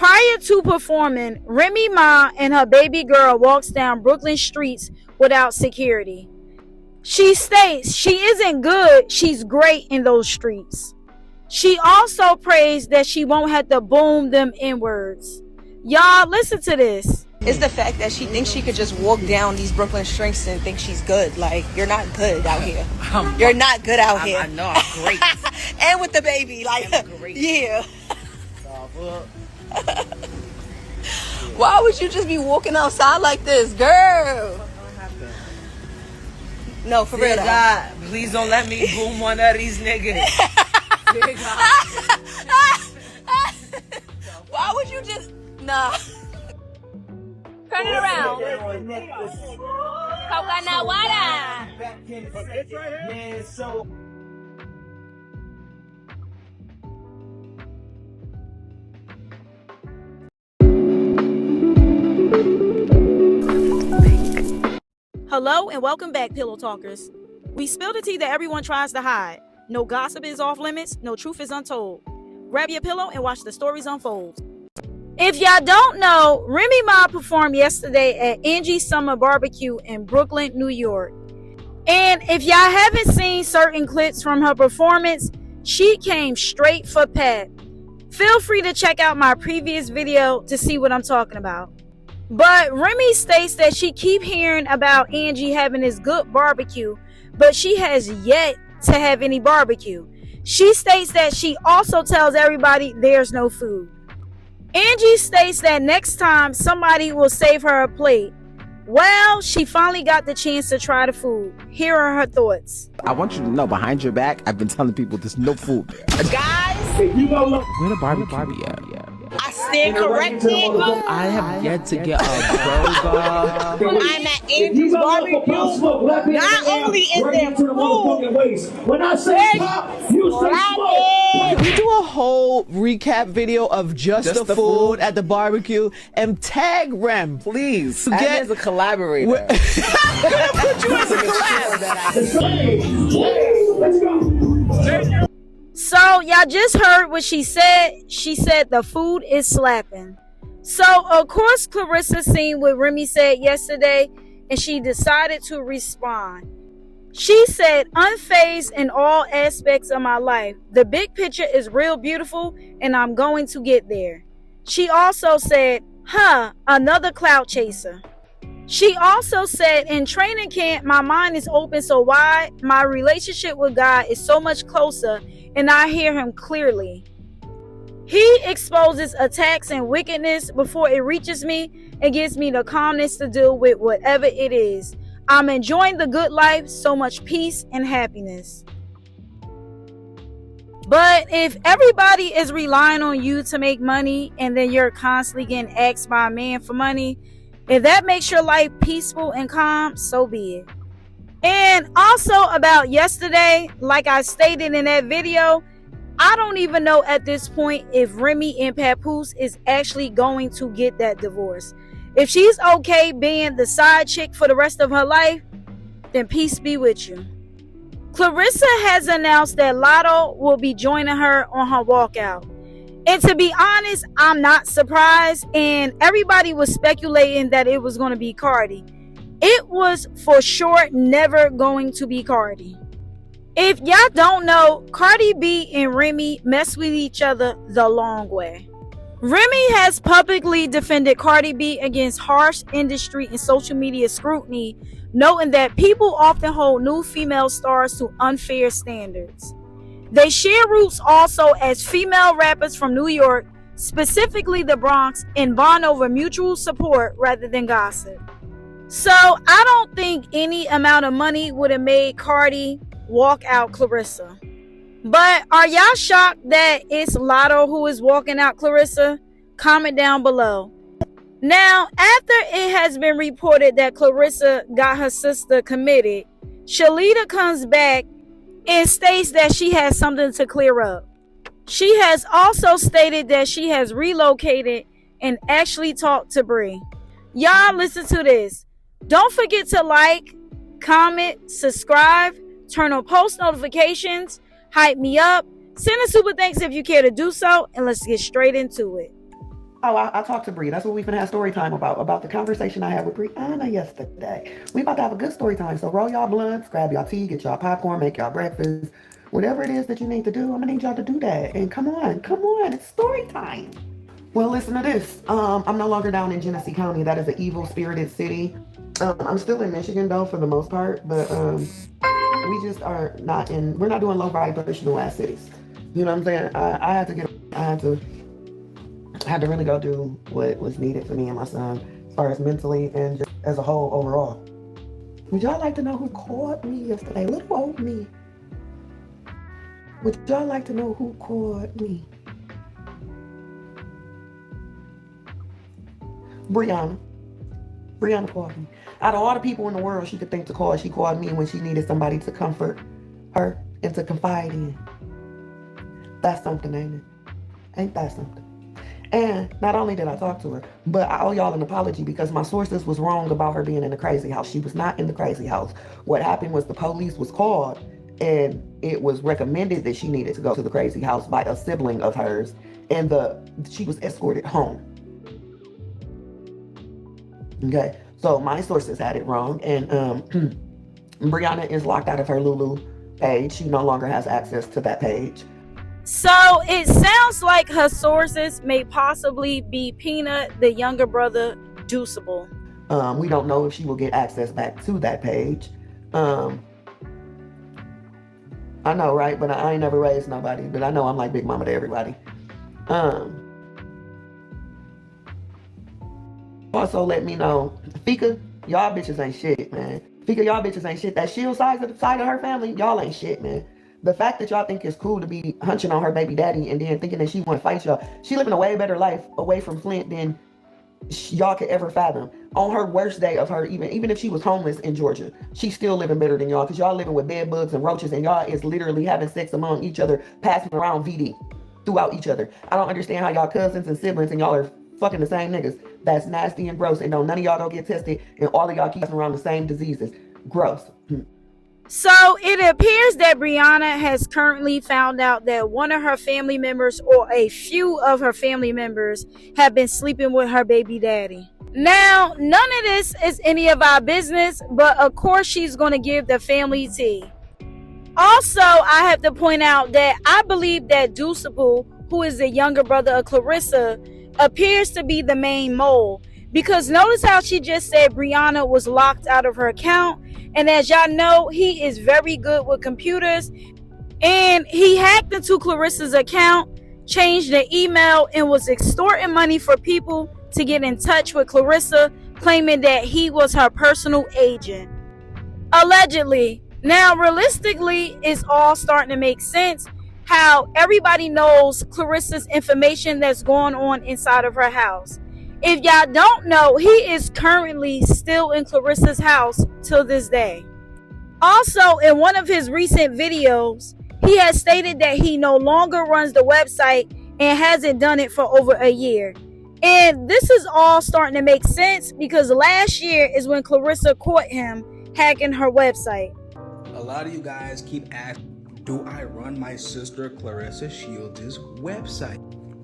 Prior to performing, Remy Ma and her baby girl walks down Brooklyn streets without security. She states she isn't good, she's great in those streets. She also prays that she won't have to boom them N-words. Y'all, listen to this. It's the fact that she thinks she could just walk down these Brooklyn streets and think she's good. Like, you're not good out here. You're not good out here. I know, I'm great. And with the baby, like, yeah. Why would you just be walking outside like this, girl? No, for real. God, please don't let me boom one of these niggas. Why would you just... Nah. Turn it around. Coconut water. Hello and welcome back, Pillow Talkers. We spill the tea that everyone tries to hide. No gossip is off limits, no truth is untold. Grab your pillow and watch the stories unfold. If y'all don't know, Remy Ma performed yesterday at Angie's Summer Barbecue in Brooklyn, New York. And if y'all haven't seen certain clips from her performance, she came straight for Pat. Feel free to check out my previous video to see what I'm talking about. But Remy states that she keep hearing about Angie having this good barbecue, but she has yet to have any barbecue. She states that she also tells everybody there's no food. Angie states that next time somebody will save her a plate. Well, she finally got the chance to try the food. Here are her thoughts. I want you to know, behind your back, I've been telling people there's no food there. Guys, Where the barbecue at? I stand corrected. I have yet to get a burger. I'm at Angie's Barbecue. Not only is there food, when I say pop, you say smoke. Can we do a whole recap video of just the food at the barbecue and tag Rem, please? Get as a collaborator. I'm gonna put you as a collab. Let's go. So y'all just heard what she said. She said the food is slapping. So of course Claressa seen what Remy said yesterday and she decided to respond. She said, unfazed in all aspects of my life. The big picture is real beautiful and I'm going to get there. She also said, another clout chaser. She also said, in training camp, my mind is open so wide. My relationship with God is so much closer and I hear him clearly. He exposes attacks and wickedness before it reaches me and gives me the calmness to deal with whatever it is. I'm enjoying the good life, so much peace and happiness. But if everybody is relying on you to make money and then you're constantly getting asked by a man for money, if that makes your life peaceful and calm, so be it. And also about yesterday, like I stated in that video, I don't even know at this point if Remy and Papoose is actually going to get that divorce. If she's okay being the side chick for the rest of her life, then peace be with you. Claressa has announced that Lotto will be joining her on her walkout. And to be honest, I'm not surprised. And everybody was speculating that it was going to be Cardi. It was for sure never going to be Cardi. If y'all don't know, Cardi B and Remy mess with each other the long way. Remy has publicly defended Cardi B against harsh industry and social media scrutiny, noting that people often hold new female stars to unfair standards. They share roots also as female rappers from New York, specifically the Bronx, and bond over mutual support rather than gossip. So I don't think any amount of money would have made Cardi walk out Claressa. But are y'all shocked that it's Lotto who is walking out Claressa? Comment down below. Now, after it has been reported that Claressa got her sister committed, Shalita comes back and states that she has something to clear up. She has also stated that she has relocated and actually talked to Bree. Y'all listen to this. Don't forget to like, comment, subscribe, turn on post notifications, hype me up, send a super thanks if you care to do so, and let's get straight into it. Oh, I talked to Bree. That's what we've been having story time about the conversation I had with Brianna yesterday. We about to have a good story time. So roll y'all blunts, grab y'all tea, get y'all popcorn, make y'all breakfast. Whatever it is that you need to do, I'm gonna need y'all to do that. And come on, it's story time. Well, listen to this. I'm no longer down in Genesee County. That is an evil-spirited city. I'm still in Michigan though, for the most part, but we just are not in. We're not doing low vibrational ass cities. You know what I'm saying? I had to really go do what was needed for me and my son, as far as mentally and just as a whole overall. Would y'all like to know who called me yesterday? Little old me. Would y'all like to know who called me? Brianna. Brianna called me. Out of all the people in the world she could think to call, she called me when she needed somebody to comfort her and to confide in. That's something, ain't it? Ain't that something? And not only did I talk to her, but I owe y'all an apology because my sources was wrong about her being in the crazy house. She was not in the crazy house. What happened was the police was called and it was recommended that she needed to go to the crazy house by a sibling of hers, and she was escorted home. Okay, so my sources had it wrong, and Brianna is locked out of her Lulu page. She no longer has access to that page. So it sounds like her sources may possibly be Peanut, the younger brother, Dusable. We don't know if she will get access back to that page. I know, right? But I ain't never raised nobody, but I know I'm like Big Mama to everybody. Also let me know, Fika, y'all bitches ain't shit, man. Fika, y'all bitches ain't shit. That Shield side of her family, y'all ain't shit, man. The fact that y'all think it's cool to be hunching on her baby daddy and then thinking that she want to fight y'all, she living a way better life away from Flint than y'all could ever fathom. On her worst day of her, even if she was homeless in Georgia, she's still living better than y'all, because y'all living with bed bugs and roaches, and y'all is literally having sex among each other, passing around VD throughout each other. I don't understand how y'all cousins and siblings and y'all are fucking the same niggas. That's nasty and gross, and none of y'all don't get tested, and all of y'all keep around the same diseases. Gross. So it appears that Brianna has currently found out that one of her family members, or a few of her family members, have been sleeping with her baby daddy. Now, none of this is any of our business, but of course she's going to give the family tea. Also, I have to point out that I believe that Dusable, who is the younger brother of Claressa, appears to be the main mole, because notice how she just said Brianna was locked out of her account. And as y'all know, he is very good with computers, and he hacked into Claressa's account, changed the email, and was extorting money for people to get in touch with Claressa, claiming that he was her personal agent. Allegedly. Now, realistically, it's all starting to make sense how everybody knows Claressa's information that's going on inside of her house. If y'all don't know, he is currently still in Claressa's house till this day. Also, in one of his recent videos, he has stated that he no longer runs the website and hasn't done it for over a year. And this is all starting to make sense because last year is when Claressa caught him hacking her website. A lot of you guys keep asking, do I run my sister Claressa Shields' website?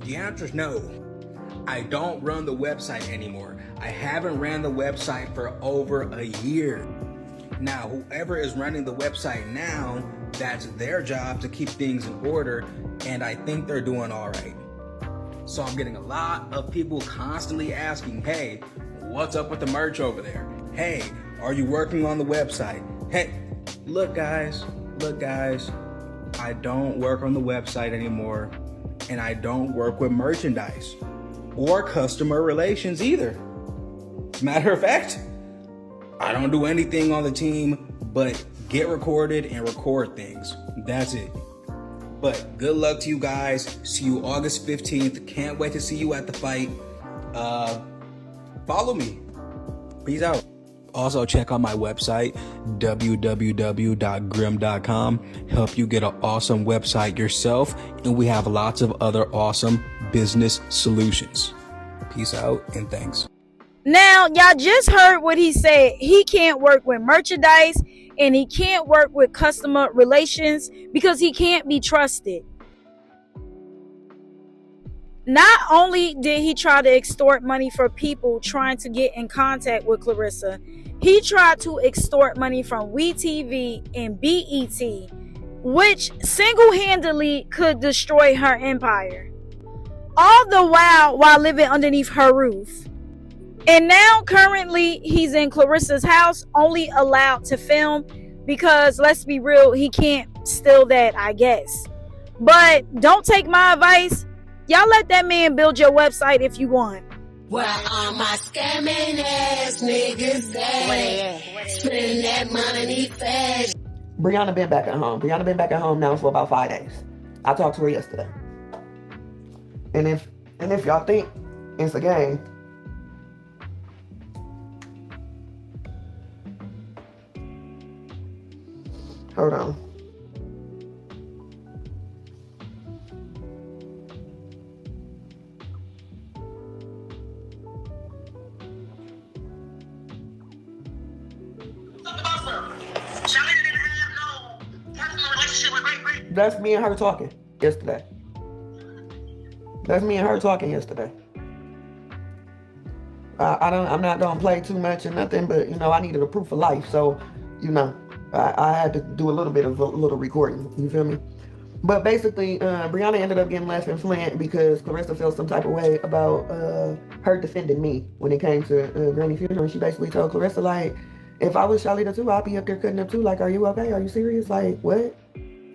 The answer is no. I don't run the website anymore. I haven't ran the website for over a year. Now, whoever is running the website now, that's their job to keep things in order, and I think they're doing all right. So I'm getting a lot of people constantly asking, hey, what's up with the merch over there? Hey, are you working on the website? Hey, look guys, I don't work on the website anymore, and I don't work with merchandise or customer relations either. As a matter of fact, I don't do anything on the team but get recorded and record things. That's it. But good luck to you guys. See you August 15th. Can't wait to see you at the fight. Follow me. Peace out. Also, check out my website, www.grim.com. Help you get an awesome website yourself. And we have lots of other awesome business solutions. Peace out and thanks. Now, y'all just heard what he said. He can't work with merchandise and he can't work with customer relations because he can't be trusted. Not only did he try to extort money from people trying to get in contact with Claressa, he tried to extort money from WeTV and BET, which single-handedly could destroy her empire. All the while living underneath her roof. And now currently he's in Claressa's house, only allowed to film because, let's be real, he can't steal that, I guess. But don't take my advice. Y'all let that man build your website if you want. Where all my scamming ass niggas at? Spending that money fast. Brianna been back at home. Brianna been back at home now for about 5 days. I talked to her yesterday. And if y'all think it's a game, hold on. That's me and her talking yesterday. That's me and her talking yesterday. I'm not gonna play too much or nothing, but you know, I needed a proof of life, so you know, I had to do a little bit of a little recording. You feel me? But basically, Brianna ended up getting left in Flint because Claressa felt some type of way about her defending me when it came to Granny's funeral. And she basically told Claressa, like, if I was Shalita too, I'd be up there cutting up too. Like, are you okay? Are you serious? Like, what?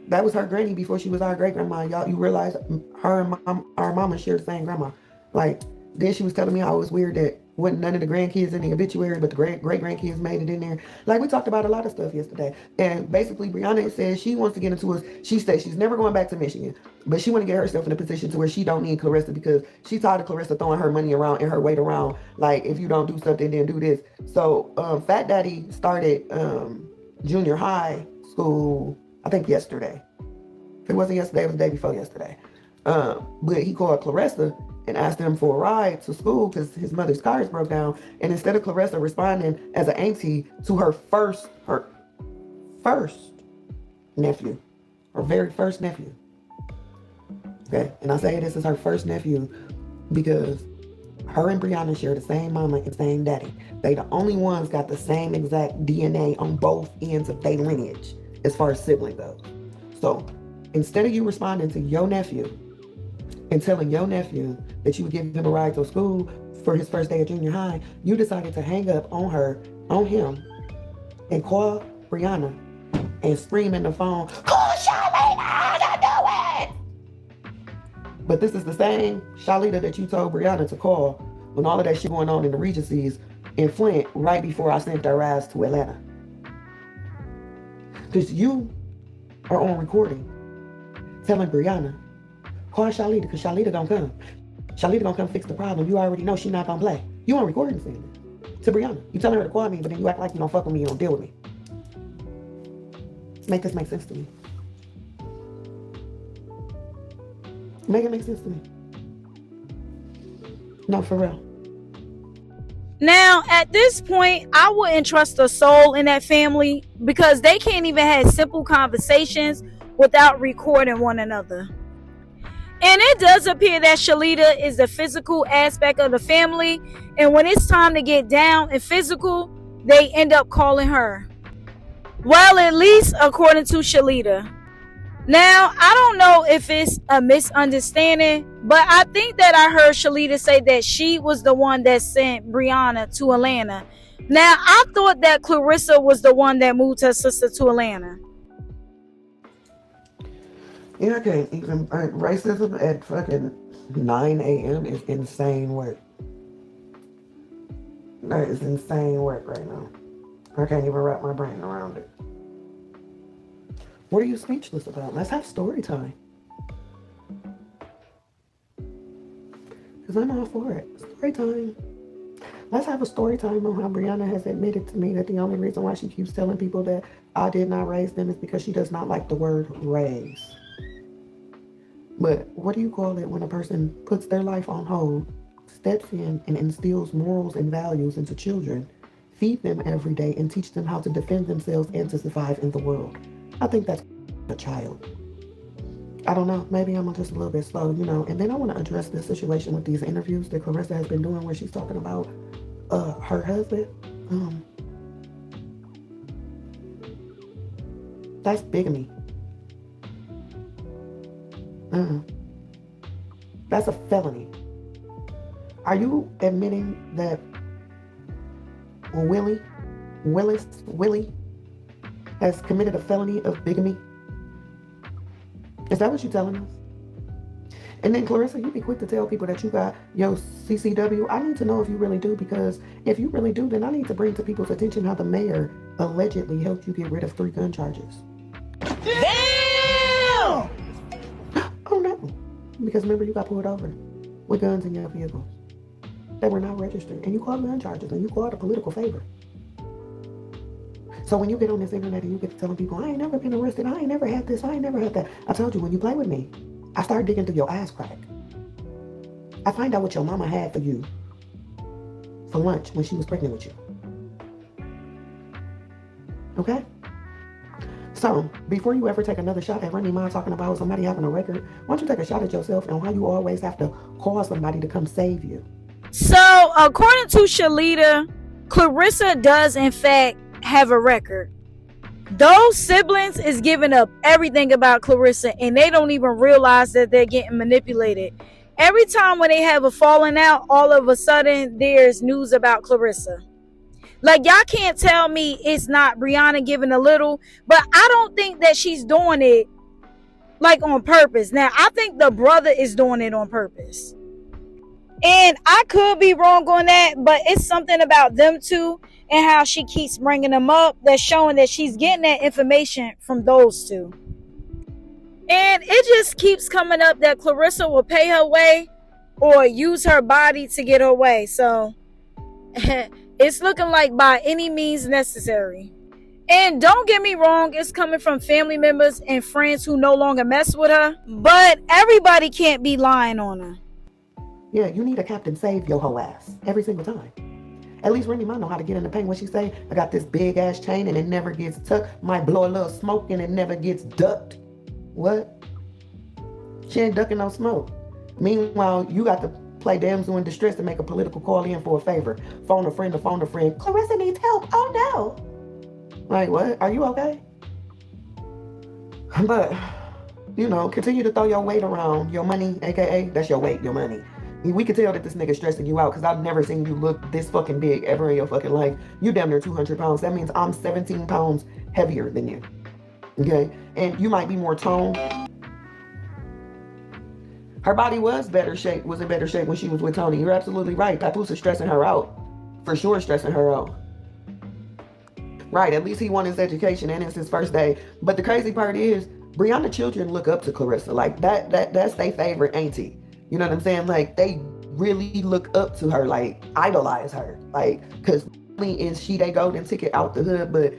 That was her granny before she was our great grandma. Y'all, you realize her and our mama share the same grandma. Like, then she was telling me I was weird that wasn't none of the grandkids in the obituary, but the great grandkids made it in there. Like, we talked about a lot of stuff yesterday. And basically, Brianna says she wants to get into us. She said she's never going back to Michigan, but she want to get herself in a position to where she don't need Claressa because she tired of Claressa throwing her money around and her weight around. Like, if you don't do something, then do this. So, Fat Daddy started junior high school, I think yesterday. If it wasn't yesterday, it was the day before yesterday. But he called Claressa and asked him for a ride to school because his mother's car is broke down. And instead of Claressa responding as an auntie to her first nephew, her very first nephew. Okay, and I say this is her first nephew because her and Brianna share the same mama and same daddy. They the only ones got the same exact DNA on both ends of their lineage as far as sibling goes. So instead of you responding to your nephew and telling your nephew that you would give him a ride to school for his first day of junior high, you decided to hang up on him, and call Brianna and scream in the phone, "Call Shalita, how you doing?" But this is the same Shalita that you told Brianna to call when all of that shit going on in the Regencies in Flint right before I sent their ass to Atlanta. Because you are on recording telling Brianna, call Shalita because Shalita gonna come. Shalita gonna come fix the problem. You already know she not gonna play. You on recording saying it to Brianna. You telling her to call me, but then you act like you don't fuck with me, you don't deal with me. Make this make sense to me. Make it make sense to me. No, for real. Now, at this point, I wouldn't trust a soul in that family because they can't even have simple conversations without recording one another. And it does appear that Shalita is the physical aspect of the family, and when it's time to get down and physical, they end up calling her. Well, at least according to Shalita. Now, I don't know if it's a misunderstanding, but I think that I heard Shalita say that she was the one that sent Brianna to Atlanta. Now, I thought that Claressa was the one that moved her sister to Atlanta. Yeah, I can't even. Racism at fucking 9 a.m. is insane work. That is insane work right now. I can't even wrap my brain around it. What are you speechless about? Let's have story time. Because I'm all for it. Story time. Let's have a story time on how Brianna has admitted to me that the only reason why she keeps telling people that I did not raise them is because she does not like the word raise. But what do you call it when a person puts their life on hold, steps in and instills morals and values into children, feed them every day, and teach them how to defend themselves and to survive in the world? I think that's a child. I don't know. Maybe I'm just a little bit slow, you know. And then I want to address this situation with these interviews that Claressa has been doing where she's talking about her husband. That's bigamy. That's a felony. Are you admitting that Willie has committed a felony of bigamy? Is that what you're telling us? And then Claressa, you be quick to tell people that you got your CCW. I need to know if you really do, because if you really do, then I need to bring to people's attention how the mayor allegedly helped you get rid of 3 gun charges. Damn! Oh no. Because remember, you got pulled over with guns in your vehicles that were not registered, and you called gun charges, and you called a political favor. So when you get on this internet and you get to telling people, I ain't never been arrested, I ain't never had this, I ain't never had that. I told you, when you play with me, I start digging through your ass crack. I find out what your mama had for you for lunch when she was pregnant with you. Okay? So, before you ever take another shot at Remy Ma talking about somebody having a record, why don't you take a shot at yourself and why you always have to call somebody to come save you? So, according to Shalita, Claressa does in fact have a record. Those siblings is giving up everything about Claressa, and they don't even realize that they're getting manipulated. Every time when they have a falling out, all of a sudden there's news about Claressa. Like, y'all can't tell me it's not Brianna giving a little, but I don't think that she's doing it like on purpose. Now, I think the brother is doing it on purpose. And I could be wrong on that, but it's something about them two and how she keeps bringing them up that's showing that she's getting that information from those two. And it just keeps coming up that Claressa will pay her way or use her body to get her way. So it's looking like by any means necessary. And don't get me wrong, it's coming from family members and friends who no longer mess with her. But everybody can't be lying on her. Yeah, you need a captain save your whole ass every single time. At least Remy might know how to get in the paint when she say, I got this big ass chain and it never gets tucked. Might blow a little smoke and it never gets ducked. What? She ain't ducking no smoke. Meanwhile, you got to play damsel in distress to make a political call in for a favor. Phone a friend to phone a friend. Claressa needs help. Oh no. Like, what? Are you okay? But, you know, continue to throw your weight around. Your money, aka, that's your weight, your money. We can tell that this nigga's stressing you out because I've never seen you look this fucking big ever in your fucking life. You damn near 200 pounds. That means I'm 17 pounds heavier than you. Okay? And you might be more toned. Her body was in better shape when she was with Tony. You're absolutely right. Papoose is stressing her out. For sure stressing her out. Right, at least he won his education and it's his first day. But the crazy part is, Brianna children look up to Claressa. Like, that's their favorite auntie. You know what I'm saying? Like, they really look up to her, like, idolize her. Like, because is she they golden ticket out the hood, but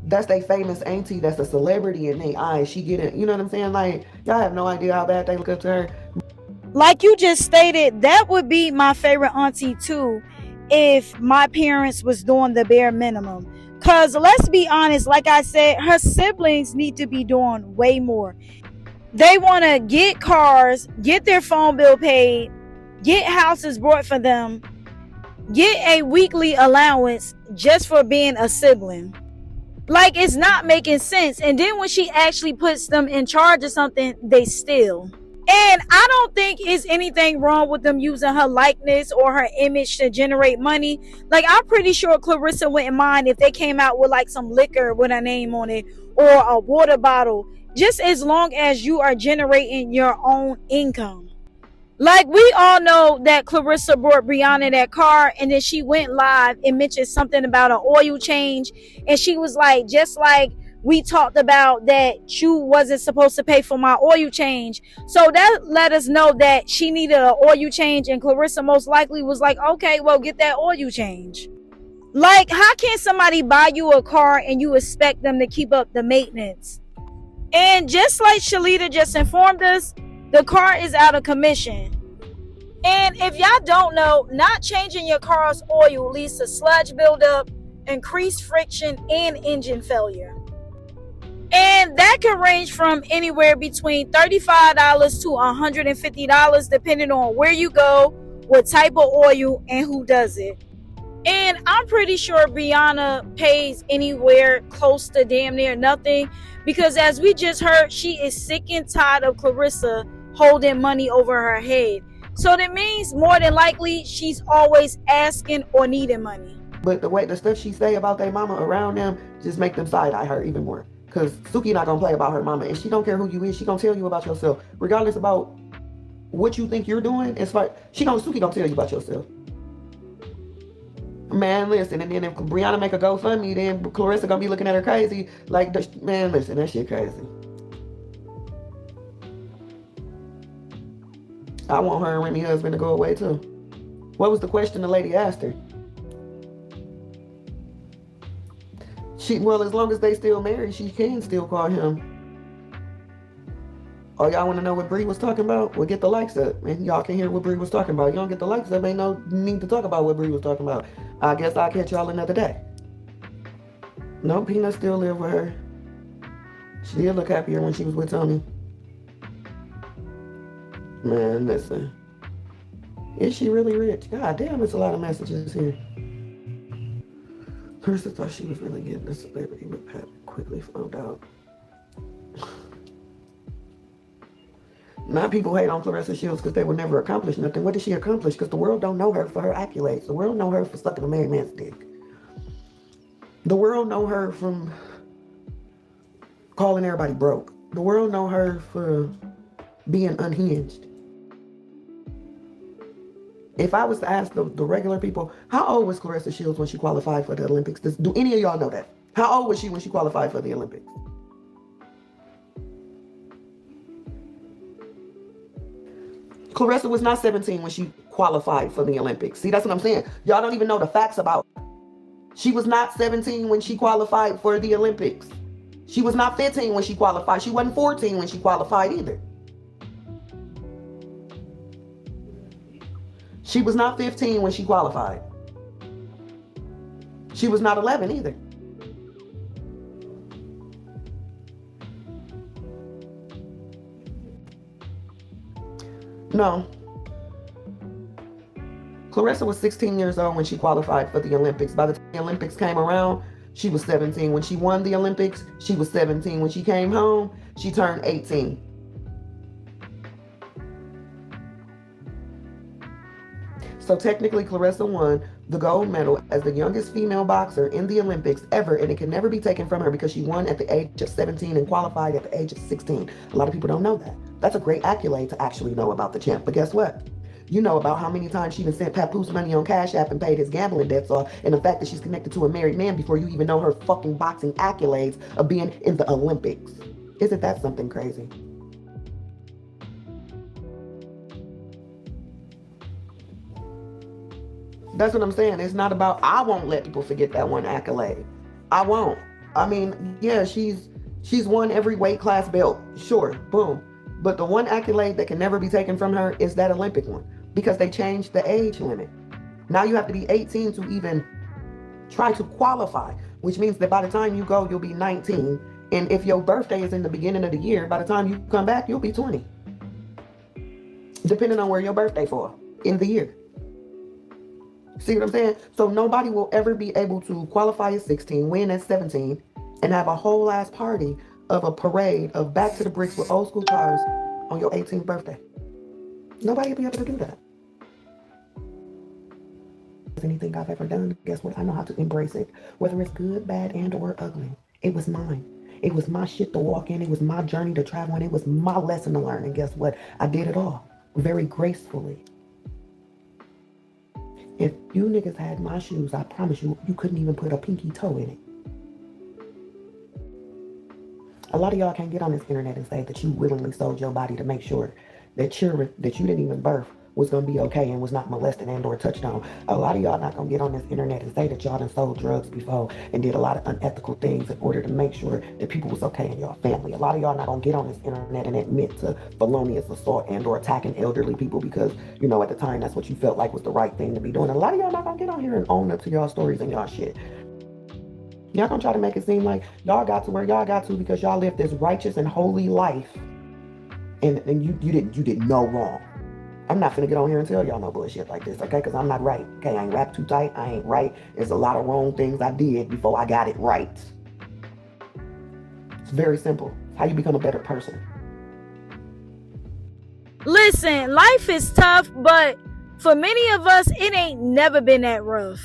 that's their famous auntie, that's a celebrity in their eyes. She get it, you know what I'm saying? Like, y'all have no idea how bad they look up to her. Like you just stated, that would be my favorite auntie too, if my parents was doing the bare minimum. Because let's be honest, like I said, her siblings need to be doing way more. They want to get cars, get their phone bill paid, get houses bought for them, get a weekly allowance just for being a sibling. Like, it's not making sense. And then when she actually puts them in charge of something, they steal. And I don't think it's anything wrong with them using her likeness or her image to generate money. Like, I'm pretty sure Claressa wouldn't mind if they came out with like some liquor with her name on it or a water bottle, just as long as you are generating your own income. Like, we all know that Claressa brought Brianna that car and then she went live and mentioned something about an oil change. And she was like, just like we talked about that you wasn't supposed to pay for my oil change. So that let us know that she needed an oil change, and Claressa most likely was like, okay, well, get that oil change. Like, how can somebody buy you a car and you expect them to keep up the maintenance? And just like Shalita just informed us, the car is out of commission. And if y'all don't know, not changing your car's oil leads to sludge buildup, increased friction, and engine failure. And that can range from anywhere between $35 to $150 depending on where you go, what type of oil, and who does it. And I'm pretty sure Brianna pays anywhere close to damn near nothing, because as we just heard, she is sick and tired of Claressa holding money over her head. So that means more than likely she's always asking or needing money. But the stuff she say about their mama around them just make them side eye her even more. Cause Suki not gonna play about her mama, and she don't care who you is. She gonna tell you about yourself, regardless about what you think you're doing. It's like Suki gonna tell you about yourself. Man, listen, and then if Brianna make a GoFundMe, then Claressa gonna be looking at her crazy. Like, man, listen, that shit crazy. I want her and Remy husband to go away too. What was the question the lady asked her? Well, as long as they still married, she can still call him. Oh, y'all want to know what Bree was talking about? Well, get the likes up, and y'all can hear what Bree was talking about. You don't get the likes up, ain't no need to talk about what Bree was talking about. I guess I'll catch y'all another day. No, Peanut still live with her. She did look happier when she was with Tony. Man, listen. Is she really rich? God damn, it's a lot of messages here. Claressa thought she was really getting a celebrity, but Pat quickly found out. Now people hate on Claressa Shields because they would never accomplish nothing. What did she accomplish? Because the world don't know her for her accolades. The world know her for sucking a married man's dick. The world know her from calling everybody broke. The world know her for being unhinged. If I was to ask the regular people, how old was Claressa Shields when she qualified for the Olympics? Do any of y'all know that? How old was she when she qualified for the Olympics? Claressa was not 17 when she qualified for the Olympics. See, that's what I'm saying. Y'all don't even know the facts about her. She was not 17 when she qualified for the Olympics. She was not 15 when she qualified. She wasn't 14 when she qualified either. She was not 15 when she qualified. She was not 11 either. No. Claressa was 16 years old when she qualified for the Olympics. By the time the Olympics came around, she was 17. When she won the Olympics, she was 17. When she came home, she turned 18. So technically, Claressa won the gold medal as the youngest female boxer in the Olympics ever, and it can never be taken from her because she won at the age of 17 and qualified at the age of 16. A lot of people don't know that. That's a great accolade to actually know about the champ. But guess what? You know about how many times she even sent Papoose money on Cash App and paid his gambling debts off, and the fact that she's connected to a married man before you even know her fucking boxing accolades of being in the Olympics. Isn't that something crazy? That's what I'm saying. It's not about, I won't let people forget that one accolade. I won't. I mean, yeah, she's won every weight class belt. Sure, boom. But the one accolade that can never be taken from her is that Olympic one, because they changed the age limit. Now you have to be 18 to even try to qualify, which means that by the time you go, you'll be 19. And if your birthday is in the beginning of the year, by the time you come back, you'll be 20. Depending on where your birthday falls in the year. See what I'm saying? So nobody will ever be able to qualify at 16, win at 17, and have a whole ass party of a parade of Back to the Bricks with old school cars on your 18th birthday. Nobody will be able to do that. Anything I've ever done, guess what? I know how to embrace it. Whether it's good, bad, and or ugly. It was mine. It was my shit to walk in. It was my journey to travel, and it was my lesson to learn. And guess what? I did it all very gracefully. If you niggas had my shoes, I promise you, you couldn't even put a pinky toe in it. A lot of y'all can't get on this internet and say that you willingly sold your body to make sure that children that you didn't even birth was going to be okay and was not molested and or touched on. A lot of y'all not going to get on this internet and say that y'all done sold drugs before and did a lot of unethical things in order to make sure that people was okay in your family. A lot of y'all not going to get on this internet and admit to felonious assault and or attacking elderly people because, you know, at the time that's what you felt like was the right thing to be doing. A lot of y'all not going to get on here and own up to y'all stories and y'all shit. Y'all gonna try to make it seem like y'all got to where y'all got to because y'all lived this righteous and holy life. And you did no wrong. I'm not gonna get on here and tell y'all no bullshit like this, okay? Because I'm not right. Okay, I ain't wrapped too tight. I ain't right. There's a lot of wrong things I did before I got it right. It's very simple. It's how you become a better person. Listen, life is tough, but for many of us, it ain't never been that rough.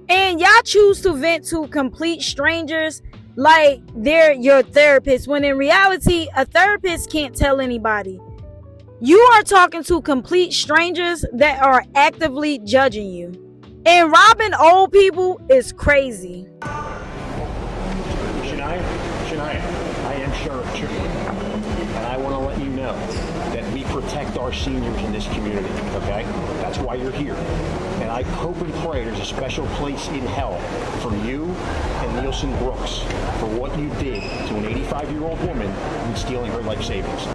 And y'all choose to vent to complete strangers like they're your therapist, when in reality, a therapist can't tell anybody. You are talking to complete strangers that are actively judging you. And robbing old people is crazy. Shania, I am Sheriff Chick, and I want to let you know that we protect our seniors in this community, okay? That's why you're here. And I hope and pray there's a special place in hell for you and Nielsen Brooks for what you did to an 85-year-old woman and stealing her life savings.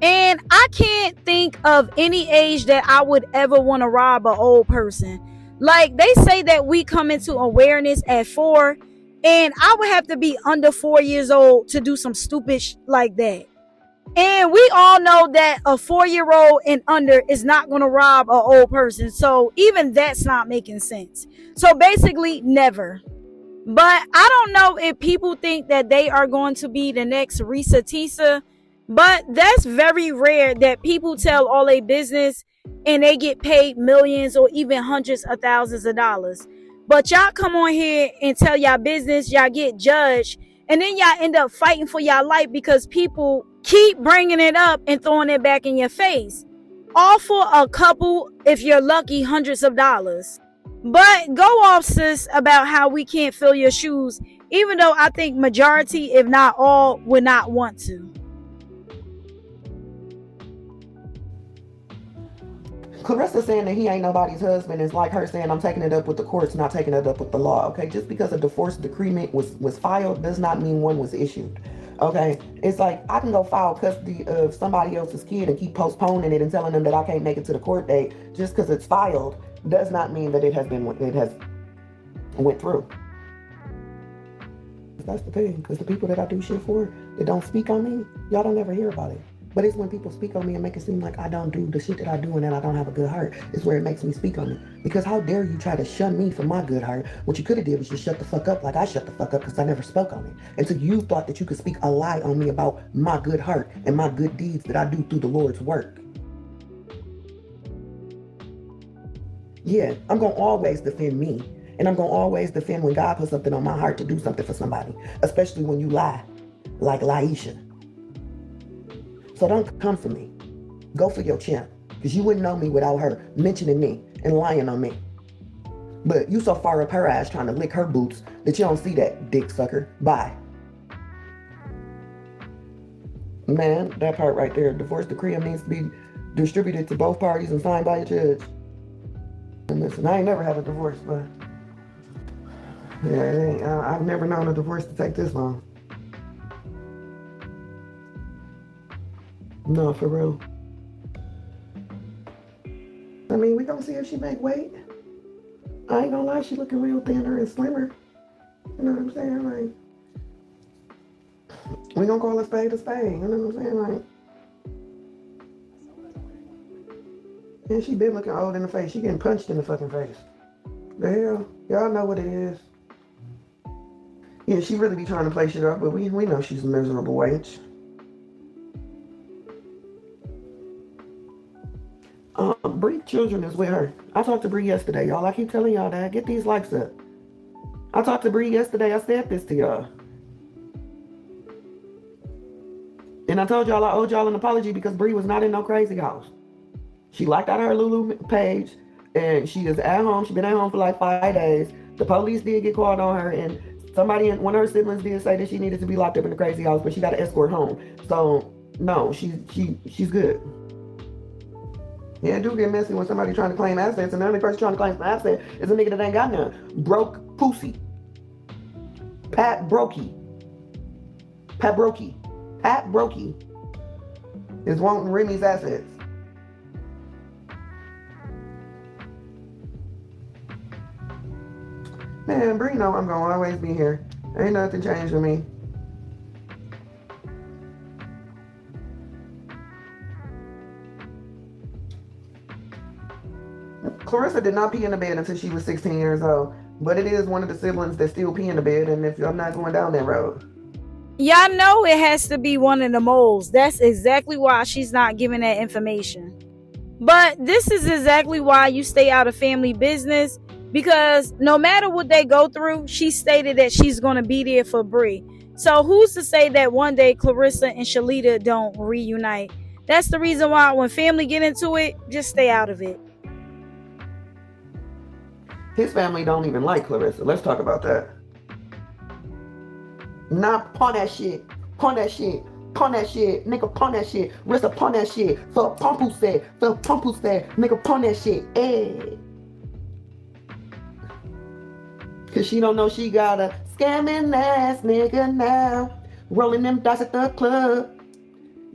And I can't think of any age that I would ever want to rob an old person. Like, they say that we come into awareness at 4, and I would have to be under 4 years old to do some stupid like that. And we all know that a 4-year-old and under is not going to rob an old person. So even that's not making sense. So basically, never. But I don't know if people think that they are going to be the next Risa Tisa. But that's very rare that people tell all their business and they get paid millions or even hundreds of thousands of dollars. But y'all come on here and tell y'all business, y'all get judged, and then y'all end up fighting for y'all life because people keep bringing it up and throwing it back in your face. All for a couple, if you're lucky, hundreds of dollars. But go off, sis, about how we can't fill your shoes, even though I think majority, if not all, would not want to. Claressa saying that he ain't nobody's husband is like her saying I'm taking it up with the courts, not taking it up with the law, okay? Just because a divorce decree was filed does not mean one was issued, okay? It's like I can go file custody of somebody else's kid and keep postponing it and telling them that I can't make it to the court date just because it's filed does not mean that it has went through. That's the thing, because the people that I do shit for that don't speak on me, y'all don't ever hear about it. But it's when people speak on me and make it seem like I don't do the shit that I do and that I don't have a good heart. It's where it makes me speak on it. Because how dare you try to shun me for my good heart? What you could have did was just shut the fuck up like I shut the fuck up because I never spoke on it. Until you thought that you could speak a lie on me about my good heart and my good deeds that I do through the Lord's work. Yeah, I'm going to always defend me. And I'm going to always defend when God puts something on my heart to do something for somebody. Especially when you lie, like Laisha. So don't come for me. Go for your champ. Because you wouldn't know me without her mentioning me and lying on me. But you so far up her ass trying to lick her boots that you don't see that, dick sucker. Bye. Man, that part right there. Divorce decree needs to be distributed to both parties and signed by a judge. And listen, I ain't never had a divorce, but yeah, I've never known a divorce to take this long. No, for real. I mean, we gonna see if she make weight. I ain't gonna lie, she looking real thinner and slimmer. You know what I'm saying? Like, we gonna call a spade a spade. You know what I'm saying? Like, and she been looking old in the face. She getting punched in the fucking face. The hell? Y'all know what it is. Yeah, she really be trying to play shit up, but we know she's a miserable wench. Bree children is with her. I talked to Bree yesterday, y'all. I keep telling y'all that. Get these likes up. I talked to Bree yesterday. I said this to y'all. And I told y'all I owed y'all an apology because Bree was not in no crazy house. She locked out her Lulu page and she is at home. She's been at home for like 5 days. The police did get called on her and one of her siblings did say that she needed to be locked up in the crazy house, but she got to escort home. So no, she's good. Yeah, it do get messy when somebody trying to claim assets, and the only person trying to claim an asset is a nigga that ain't got none. Broke pussy. Pat Brokey is wanting Remy's assets. Man, Bree know I'm gonna always be here. Ain't nothing changed with me. Claressa did not pee in the bed until she was 16 years old. But it is one of the siblings that still pee in the bed, and if I'm not going down that road. Y'all know it has to be one of the moles. That's exactly why she's not giving that information. But this is exactly why you stay out of family business, because no matter what they go through, she stated that she's going to be there for Bree. So who's to say that one day Claressa and Shalita don't reunite? That's the reason why when family get into it, just stay out of it. His family don't even like Claressa. Let's talk about that. Nah, pawn that shit. Pawn that shit. Pawn that shit. Nigga, pawn that shit. Rissa, pawn that shit. For Pumpu said. For Pumpu said. Nigga, pawn that shit. Hey. Cause she don't know she got a scamming ass nigga now. Rolling them dice at the club.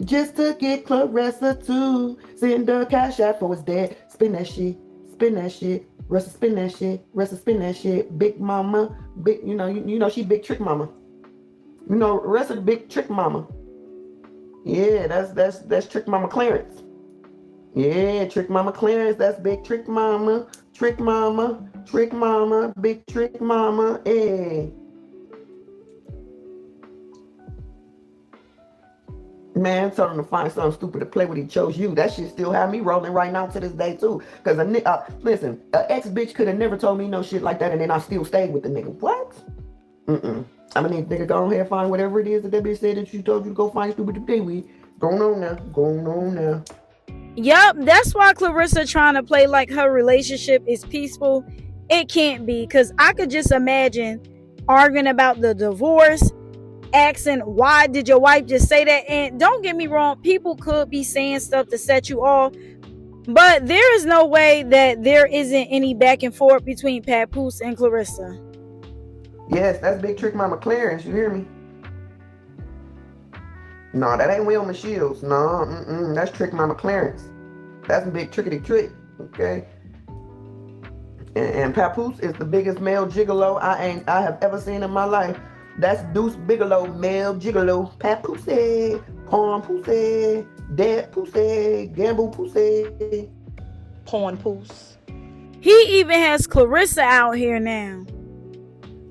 Just to get Claressa to send the cash out for his dad. Spin that shit. Spin that shit. Ressa spin that shit. Ressa spin that shit. Big mama. Big, you know she big trick mama. You know, Ressa the big trick mama. Yeah, that's trick mama Clarence. Yeah, trick mama Clarence. That's big trick mama. Trick mama. Trick mama. Big trick mama. Hey. Man, told him to find something stupid to play with. He chose you. That shit still have me rolling right now to this day too. Cause listen, an ex bitch could have never told me no shit like that, and then I still stayed with the nigga. What? I'm gonna need nigga go ahead and find whatever it is that bitch said that you told you to go find stupid to play with. Going on now. Yup, that's why Claressa trying to play like her relationship is peaceful. It can't be, because I could just imagine arguing about the divorce, asking why did your wife just say that. And don't get me wrong, people could be saying stuff to set you off, but there is no way that there isn't any back and forth between Papoose and Claressa. Yes, that's big trick mama Clarence, you hear me? No, that ain't Wilma Shields. No, that's trick mama Clarence. That's a big trickety trick, okay? And Papoose is the biggest male gigolo I have ever seen in my life. That's Deuce Bigelow, male gigolo. Papoose, pawn pussy, dead pussy, gamble pussy. Porn poos. He even has Claressa out here now.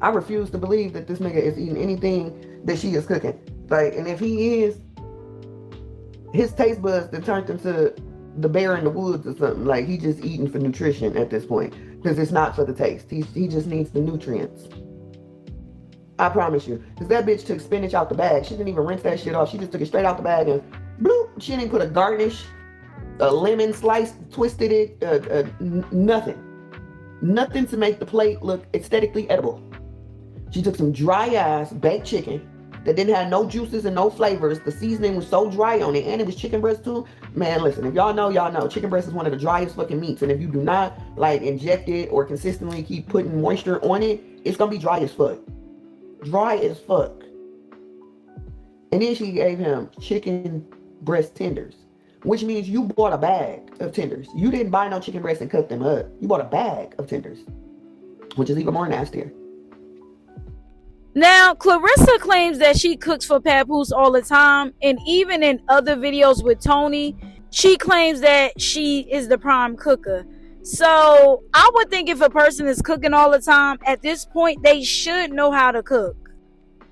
I refuse to believe that this nigga is eating anything that she is cooking. Like, and if he is, his taste buds that turned into the bear in the woods or something. Like, he just eating for nutrition at this point, because it's not for the taste. He just needs the nutrients. I promise you. Because that bitch took spinach out the bag. She didn't even rinse that shit off. She just took it straight out the bag and bloop. She didn't put a garnish, a lemon slice, twisted it, nothing. Nothing to make the plate look aesthetically edible. She took some dry ass baked chicken that didn't have no juices and no flavors. The seasoning was so dry on it, and it was chicken breast too. Man, listen, if y'all know, y'all know. Chicken breast is one of the driest fucking meats, and if you do not like inject it or consistently keep putting moisture on it, it's gonna be dry as fuck. Dry as fuck. And then she gave him chicken breast tenders, which means you bought a bag of tenders. You didn't buy no chicken breast and cut them up. You bought a bag of tenders, which is even more nastier. Now, Claressa claims that she cooks for Papoose all the time, and even in other videos with Tony, she claims that she is the prime cooker. So, I would think if a person is cooking all the time, at this point, they should know how to cook.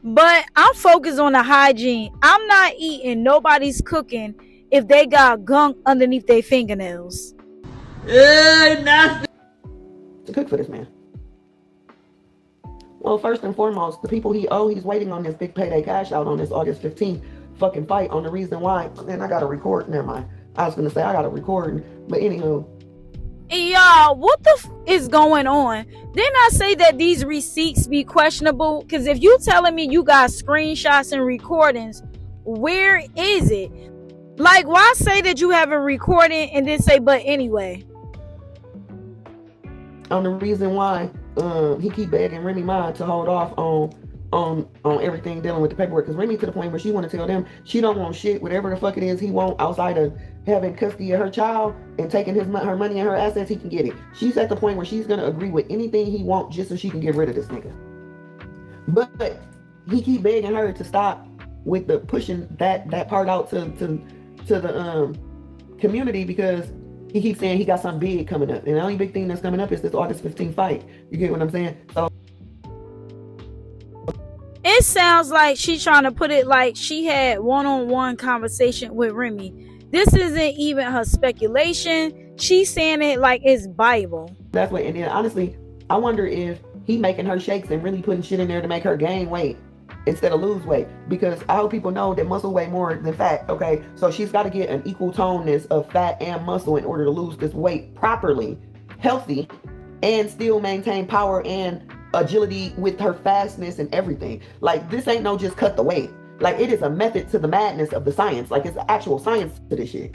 But I'm focused on the hygiene. I'm not eating nobody's cooking if they got gunk underneath their fingernails. To cook for this man. Well, first and foremost, the people he's waiting on this big payday cash out on this August 15th fucking fight on the reason why. Man, I gotta record. Never mind. I was gonna say I gotta record, but anywho. Y'all, what the is going on? Didn't I say that these receipts be questionable? Because if you telling me you got screenshots and recordings, where is it? Like, why say that you have a recording and then say, but anyway? On the reason why he keep begging Remy Ma to hold off on everything dealing with the paperwork, because Remy to the point where she want to tell them she don't want shit, whatever the fuck it is he want outside of having custody of her child and taking her money and her assets, he can get it. She's at the point where she's gonna agree with anything he wants just so she can get rid of this nigga. But he keep begging her to stop with the pushing that part out to the community, because he keeps saying he got something big coming up, and the only big thing that's coming up is this August 15th fight. You get what I'm saying? So it sounds like she's trying to put it like she had one-on-one conversation with Remy. This isn't even her speculation. She's saying it like it's Bible. That's what. And then honestly, I wonder if he making her shakes and really putting shit in there to make her gain weight instead of lose weight, because I hope people know that muscle weigh more than fat. Okay, so she's got to get an equal toneness of fat and muscle in order to lose this weight properly, healthy, and still maintain power and agility with her fastness and everything. Like, this ain't no just cut the weight. Like, it is a method to the madness of the science. Like, it's actual science to this shit.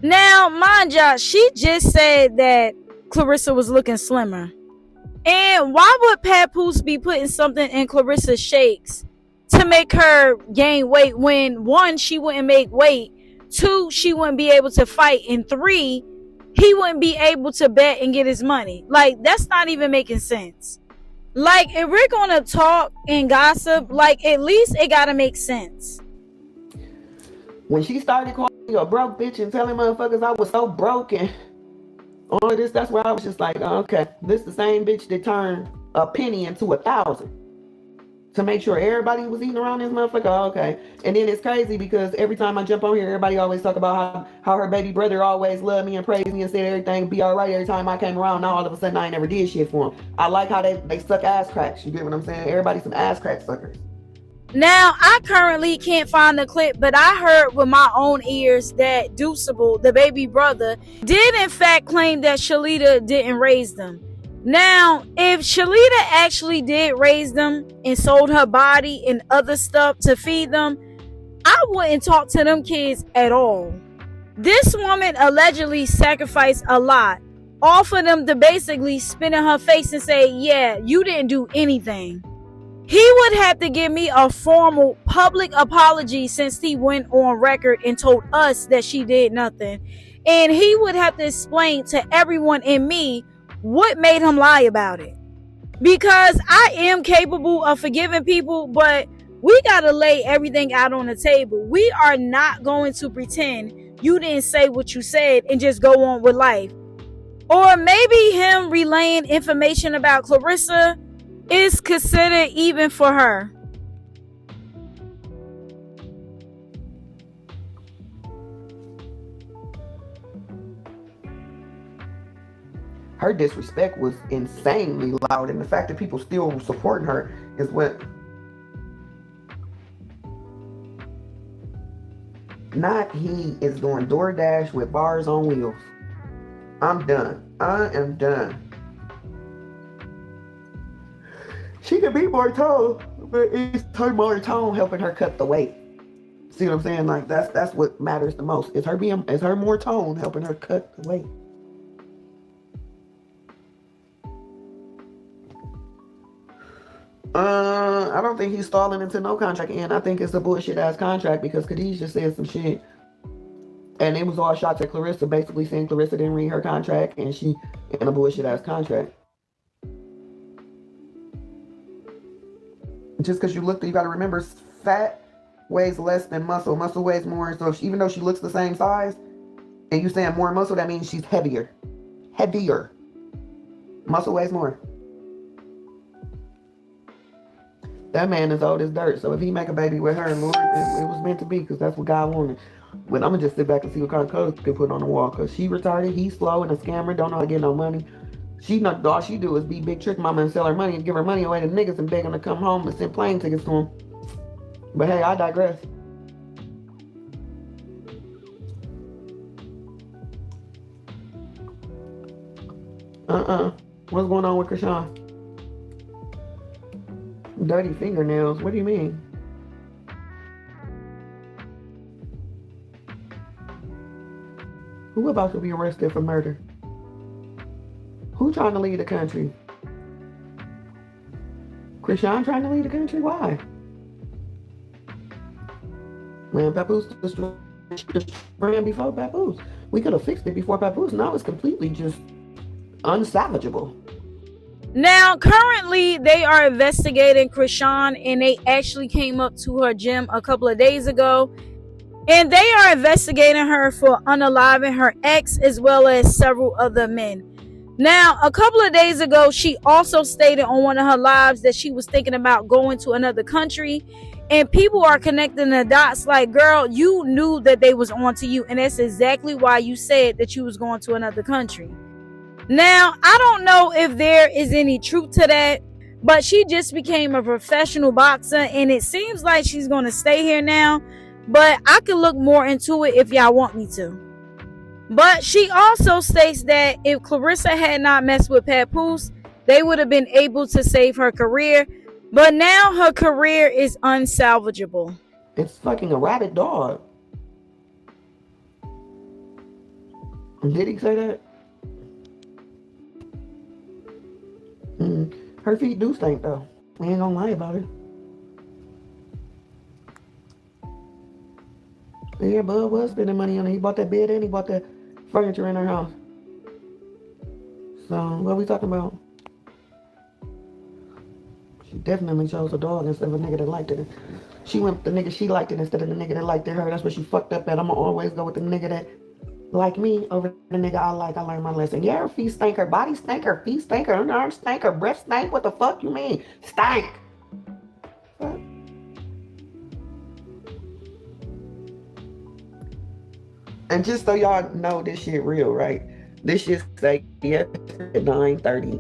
Now, mind ya, she just said that Claressa was looking slimmer. And why would Papoose be putting something in Clarissa's shakes to make her gain weight when, one, she wouldn't make weight, two, she wouldn't be able to fight, and three, he wouldn't be able to bet and get his money? Like, that's not even making sense. Like, if we're gonna talk and gossip, like, at least it gotta make sense. When she started calling me a broke bitch and telling motherfuckers I was so broke and all of this, that's where I was just like, oh, okay, this the same bitch that turned a penny into 1,000 to make sure everybody was eating around this motherfucker. Oh, okay. And then it's crazy because every time I jump on here, everybody always talk about how her baby brother always loved me and praised me and said everything be all right every time I came around. Now all of a sudden I ain't never did shit for him. I like how they suck ass cracks. You get what I'm saying? Everybody's some ass crack suckers. Now, I currently can't find the clip, but I heard with my own ears that Dusable, the baby brother, did in fact claim that Shalita didn't raise them. Now, if Shalita actually did raise them and sold her body and other stuff to feed them, I wouldn't talk to them kids at all. This woman allegedly sacrificed a lot, all for them to basically spit in her face and say, yeah, you didn't do anything. He would have to give me a formal public apology since he went on record and told us that she did nothing. And he would have to explain to everyone and me what made him lie about it. Because I am capable of forgiving people, but we gotta lay everything out on the table. We are not going to pretend you didn't say what you said and just go on with life. Or maybe him relaying information about Claressa is considered even for her. Her disrespect was insanely loud, and the fact that people still supporting her is what. Not he is doing DoorDash with bars on wheels. I'm done. I am done. She can be more tone, but it's her more tone helping her cut the weight. See what I'm saying? Like that's what matters the most. Is her more tone helping her cut the weight. I don't think he's stalling into no contract, and I think it's a bullshit ass contract because Khadijah said some shit, and it was all shots at Claressa, basically saying Claressa didn't read her contract, and she in a bullshit ass contract. Just because you got to remember, fat weighs less than muscle. Muscle weighs more. So even though she looks the same size, and you saying more muscle, that means she's heavier. Heavier. Muscle weighs more. That man is old as dirt. So if he make a baby with her, Lord, it was meant to be, because that's what God wanted. But I'm going to just sit back and see what kind of colors can put on the wall, because she retarded, he's slow and a scammer, don't know how to get no money. All she do is be big trick mama and sell her money and give her money away to niggas and beg them to come home and send plane tickets to them. But hey, I digress. What's going on with Krishan? Dirty fingernails, what do you mean? Who about to be arrested for murder? Who trying to lead the country? Krishan trying to lead the country? Why? Man, Papoose destroyed she just ran before Papoose. We could have fixed it before Papoose. Now it's completely just unsalvageable. Now, currently, they are investigating Krishan, and they actually came up to her gym a couple of days ago, and they are investigating her for unaliving her ex as well as several other men. Now, a couple of days ago, she also stated on one of her lives that she was thinking about going to another country, and people are connecting the dots like, girl, you knew that they was on to you, and that's exactly why you said that you was going to another country. Now, I don't know if there is any truth to that, but she just became a professional boxer, and it seems like she's going to stay here now, but I could look more into it if y'all want me to. But she also states that if Claressa had not messed with Papoose, they would have been able to save her career, but now her career is unsalvageable. It's fucking a rabid dog. Did he say that? Her feet do stink though. We ain't gonna lie about it. Yeah, Bud was spending money on it. He bought that bed and he bought that furniture in her house. So, what are we talking about? She definitely chose a dog instead of a nigga that liked it. She went with the nigga she liked it instead of the nigga that liked it her. That's what she fucked up at. I'ma always go with the nigga that like me over the nigga I like. I learned my lesson. Yeah, her feet stink, her body stink, her feet stink, her arms stink, her breath stink. What the fuck you mean? Stank. What? And just so y'all know this shit real, right? This shit say yesterday at 9:30.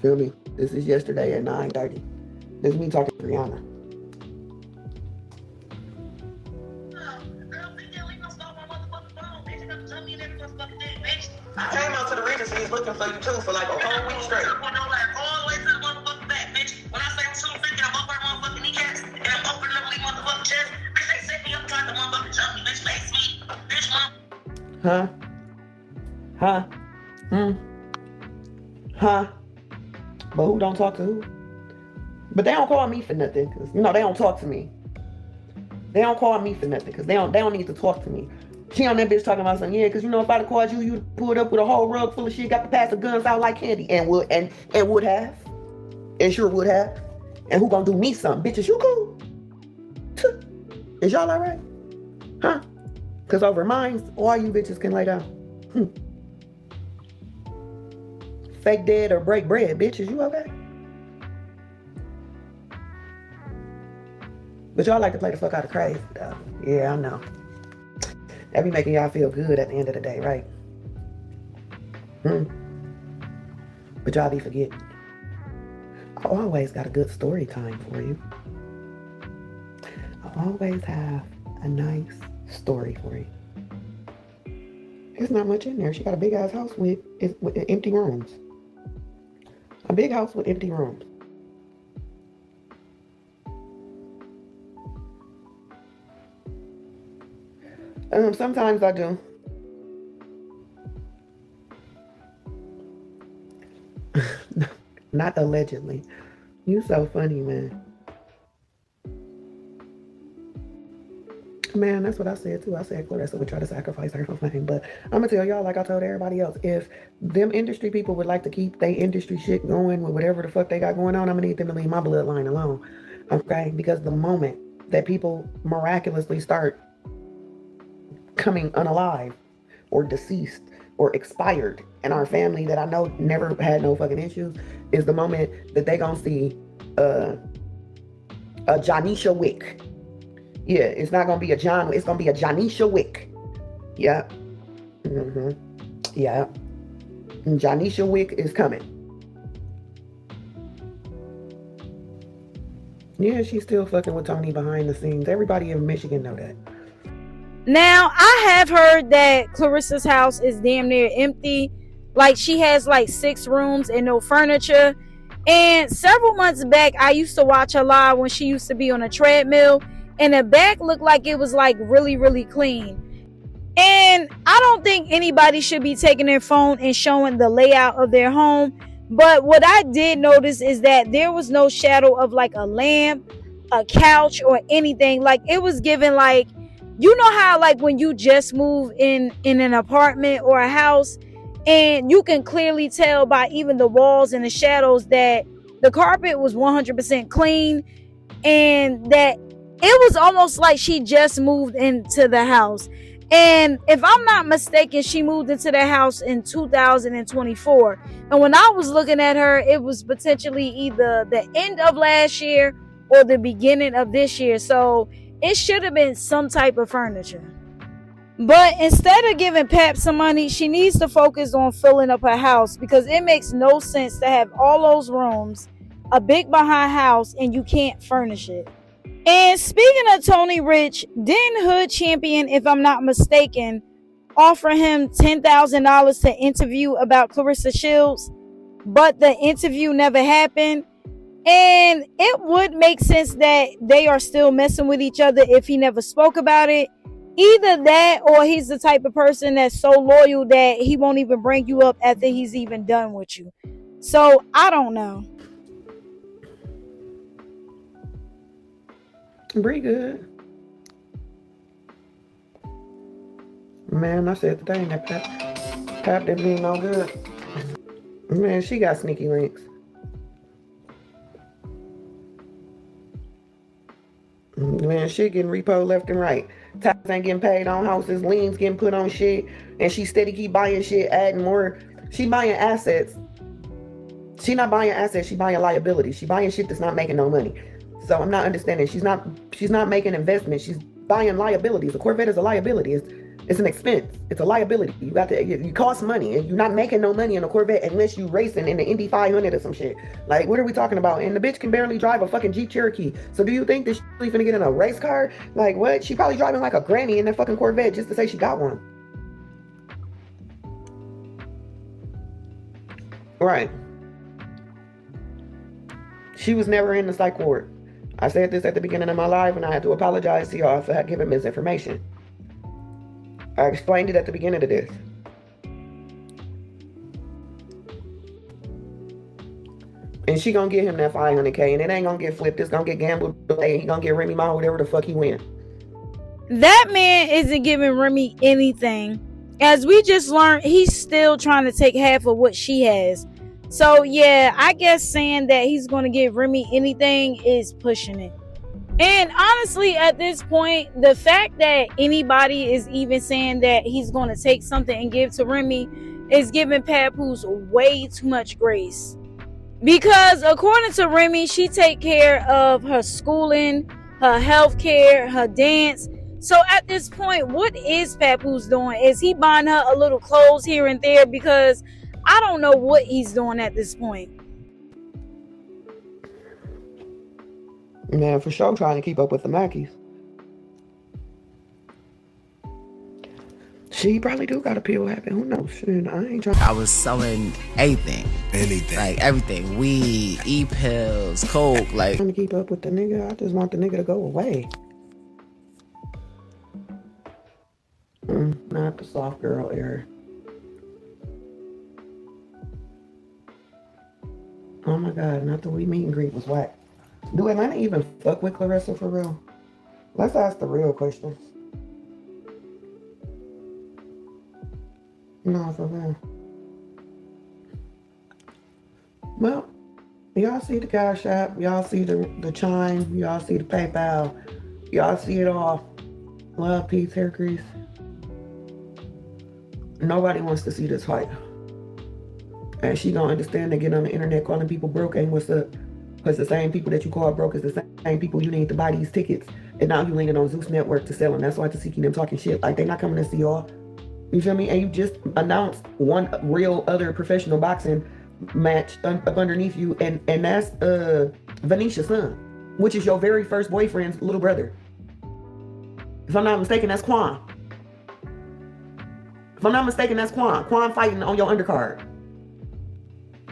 Feel me? This is yesterday at 9:30. This is me talking to Rihanna. I came out to the Regency's looking for you too for like a whole week straight. All the way to the motherfucking back, bitch. When I say I'm shooting 50, I'm up her motherfucking kneecaps and I'm opening up these motherfucking chest. Bitch, they set me up trying to motherfucking jump me, bitch. Face me, bitch, mom. Huh? But who don't talk to who? But they don't call me for nothing, cause you know they don't talk to me. They don't call me for nothing, cause they don't need to talk to me. She on that bitch talking about something, yeah, cause you know if I'd have called you, you'd pulled up with a whole rug full of shit, got to pass the guns out like candy, and would have, and sure would have. And who gonna do me something? Bitches, you cool? Is y'all alright? Huh? Cause over mine, all you bitches can lay down. Fake dead or break bread, bitches, you okay? But y'all like to play the fuck out of crazy, though. Yeah, I know. That be making y'all feel good at the end of the day, right? But y'all be forgetting. I always got a good story time for you. I always have a nice story for you. There's not much in there. She got a big ass house with empty rooms. A big house with empty rooms. Sometimes I do. Not allegedly. You so funny, man. Man, that's what I said too. I said Claressa would try to sacrifice her for fame. But I'm gonna tell y'all, like I told everybody else, if them industry people would like to keep their industry shit going with whatever the fuck they got going on, I'm gonna need them to leave my bloodline alone. Okay? Because the moment that people miraculously start coming unalive or deceased or expired in our family that I know never had no fucking issues is the moment that they gonna see a Janisha Wick. Yeah, it's not gonna be a John, it's gonna be a Janisha Wick. Yeah. Yeah. And Janisha Wick is coming. Yeah, she's still fucking with Tony behind the scenes. Everybody in Michigan know that. Now, I have heard that Claressa's house is damn near empty. Like, she has like 6 rooms and no furniture. And several months back, I used to watch her live when she used to be on a treadmill. And the back looked like it was like really, really clean. And I don't think anybody should be taking their phone and showing the layout of their home. But what I did notice is that there was no shadow of like a lamp, a couch, or anything. Like, it was given like you know how like when you just move in an apartment or a house, and you can clearly tell by even the walls and the shadows that the carpet was 100% clean, and that it was almost like she just moved into the house. And if I'm not mistaken, she moved into the house in 2024. And when I was looking at her, it was potentially either the end of last year or the beginning of this year. So it should have been some type of furniture. But instead of giving Pap some money, she needs to focus on filling up her house, because it makes no sense to have all those rooms, a big behind house, and you can't furnish it. And speaking of Tony Rich, didn't Hood Champion, if I'm not mistaken, offer him $10,000 to interview about Claressa Shields? But the interview never happened. And it would make sense that they are still messing with each other if he never spoke about it. Either that, or he's the type of person that's so loyal that he won't even bring you up after he's even done with you. So I don't know. Pretty good. Man, I said today that Pap didn't mean no good. Man, she got sneaky links. Man, shit getting repo left and right. Tax ain't getting paid on houses, liens getting put on shit, and she steady keep buying shit, adding more. She buying assets. She not buying assets, she buying liabilities. She buying shit that's not making no money. So I'm not understanding. She's not making investments. She's buying liabilities. A Corvette is a liability. It's an expense. It's a liability. You cost money, and you're not making no money in a Corvette unless you racing in the Indy 500 or some shit. Like, what are we talking about? And the bitch can barely drive a fucking Jeep Cherokee. So do you think that she's really finna get in a race car? Like, what? She probably driving like a granny in that fucking Corvette just to say she got one. Right. She was never in the psych ward. I said this at the beginning of my live, and I had to apologize to y'all for giving misinformation. I explained it at the beginning of this. And she gonna get him that $500K, and it ain't gonna get flipped. It's gonna get gambled away. He gonna get Remy Ma whatever the fuck he win. That man isn't giving Remy anything. As we just learned, he's still trying to take half of what she has. So yeah, I guess saying that he's going to give Remy anything is pushing it. And honestly, at this point, the fact that anybody is even saying that he's going to take something and give to Remy is giving Papoose way too much grace. Because according to Remy, she take care of her schooling, her health care, her dance. So at this point, what is Papoose doing? Is he buying her a little clothes here and there? Because I don't know what he's doing at this point. Man, for sure trying to keep up with the Mackies. She probably do got a pill happen. Who knows? Shit, I ain't trying. I was selling everything. Like everything. Weed, e-pills, coke, like. Trying to keep up with the nigga. I just want the nigga to go away. Not the soft girl era. Oh my God, not the we meet and greet was whack. Do Atlanta even fuck with Claressa for real? Let's ask the real questions. No, for real. Well, y'all see the Cash App, y'all see the Chime, y'all see the PayPal, y'all see it all. Love, peace, hair grease. Nobody wants to see this fight. And she gonna understand they get on the internet calling people broke ain't what's up. Because the same people that you call broke is the same people you need to buy these tickets. And now you landed on Zeus Network to sell them. That's why to see them talking shit. Like, they not coming to see y'all. You feel me? And you just announced one real other professional boxing match up underneath you. And that's Venetia's son, which is your very first boyfriend's little brother. If I'm not mistaken, that's Quan. If I'm not mistaken, that's Quan. Quan fighting on your undercard.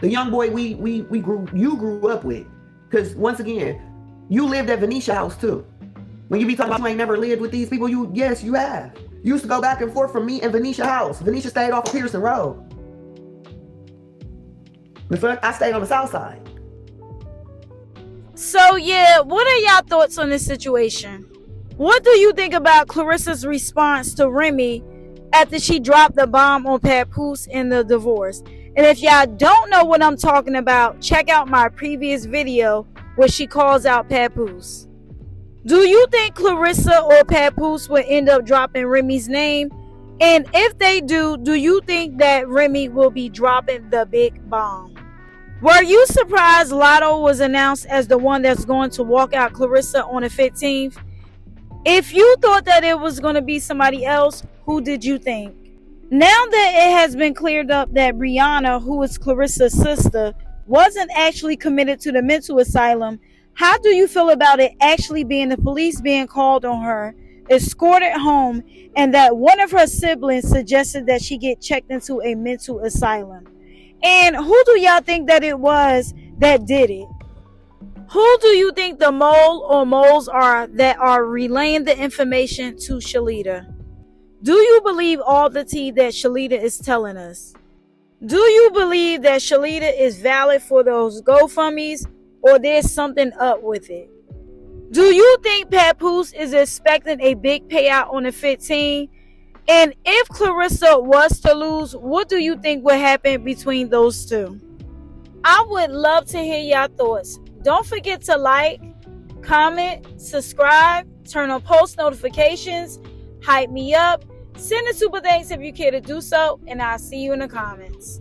The young boy you grew up with. Because once again, you lived at Venetia house too. When you be talking about you ain't never lived with these people, yes, you have. You used to go back and forth from me and Venetia house. Venetia stayed off of Pearson Road. The fuck? I stayed on the south side. So yeah, what are y'all thoughts on this situation? What do you think about Claressa's response to Remy after she dropped the bomb on Papoose in the divorce? And if y'all don't know what I'm talking about, check out my previous video where she calls out Papoose. Do you think Claressa or Papoose will end up dropping Remy's name? And if they do you think that Remy will be dropping the big bomb? Were you surprised Lotto was announced as the one that's going to walk out Claressa on the 15th? If you thought that it was going to be somebody else, who did you think? Now that it has been cleared up that Brianna, who is Claressa's sister, wasn't actually committed to the mental asylum, how do you feel about it actually being the police being called on her, escorted home, and that one of her siblings suggested that she get checked into a mental asylum? And who do y'all think that it was that did it? Who do you think the mole or moles are that are relaying the information to Shalita? Do you believe all the tea that Shalita is telling us? Do you believe that Shalita is valid for those GoFundMes, or there's something up with it? Do you think Papoose is expecting a big payout on the 15th? And if Claressa was to lose, what do you think would happen between those two? I would love to hear your thoughts. Don't forget to like, comment, subscribe, turn on post notifications, hype me up, send a super thanks if you care to do so, and I'll see you in the comments.